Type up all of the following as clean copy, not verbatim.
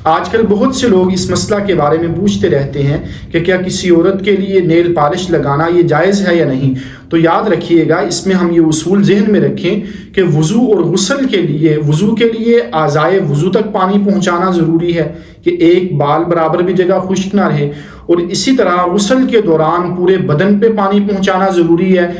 آج کل بہت سے لوگ اس مسئلہ کے بارے میں پوچھتے رہتے ہیں کہ کیا کسی عورت کے لیے نیل پالش لگانا یہ جائز ہے یا نہیں۔ تو یاد رکھیے گا، اس میں ہم یہ اصول ذہن میں رکھیں کہ وضو اور غسل کے لیے اعضائے وضو تک پانی پہنچانا ضروری ہے کہ ایک بال برابر بھی جگہ خشک نہ رہے، اور اسی طرح غسل کے دوران پورے بدن پہ پانی پہنچانا ضروری ہے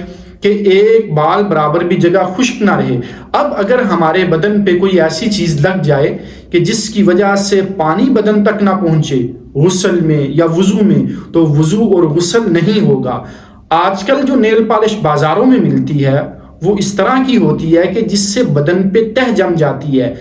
کہ ایک بال برابر بھی جگہ خشک نہ رہے۔ اب اگر ہمارے بدن پہ کوئی ایسی چیز لگ جائے کہ جس کی وجہ سے پانی بدن تک نہ پہنچے غسل میں یا وضو میں، تو وضو اور غسل نہیں ہوگا۔ آج کل جو نیل پالش بازاروں میں ملتی ہے وہ اس طرح کی ہوتی ہے کہ جس سے بدن پہ تہ جم جاتی ہے۔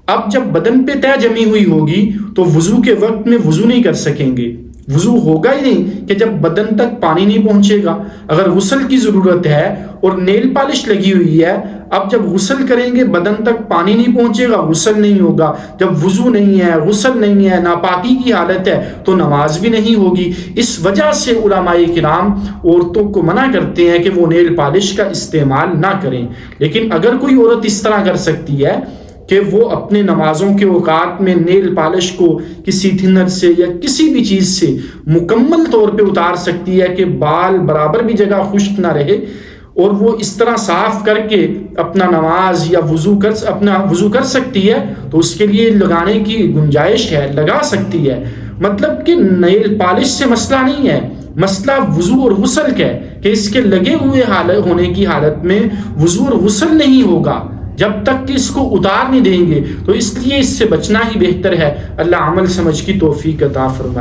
اب جب بدن پہ تہ جمی ہوئی ہوگی تو وضو کے وقت میں وضو نہیں کر سکیں گے، وضو ہوگا ہی نہیں کہ جب بدن تک پانی نہیں پہنچے گا۔ اگر غسل کی ضرورت ہے اور نیل پالش لگی ہوئی ہے، اب جب غسل کریں گے بدن تک پانی نہیں پہنچے گا، غسل نہیں ہوگا۔ جب وضو نہیں ہے، غسل نہیں ہے، ناپاکی کی حالت ہے، تو نماز بھی نہیں ہوگی۔ اس وجہ سے علماء کرام عورتوں کو منع کرتے ہیں کہ وہ نیل پالش کا استعمال نہ کریں۔ لیکن اگر کوئی عورت اس طرح کر سکتی ہے کہ وہ اپنے نمازوں کے اوقات میں نیل پالش کو کسی تھنر سے یا کسی بھی چیز سے مکمل طور پہ اتار سکتی ہے کہ بال برابر بھی جگہ خشک نہ رہے، اور وہ اس طرح صاف کر کے اپنا نماز یا وضو کر سکتی ہے، تو اس کے لیے لگانے کی گنجائش ہے، لگا سکتی ہے۔ مطلب کہ نیل پالش سے مسئلہ نہیں ہے، مسئلہ وضو اور غسل کا ہے کہ اس کے لگے ہوئے ہونے کی حالت میں وضو اور غسل نہیں ہوگا جب تک کہ اس کو اتار نہیں دیں گے۔ تو اس لیے اس سے بچنا ہی بہتر ہے۔ اللہ عمل سمجھ کی توفیق عطا فرمائے۔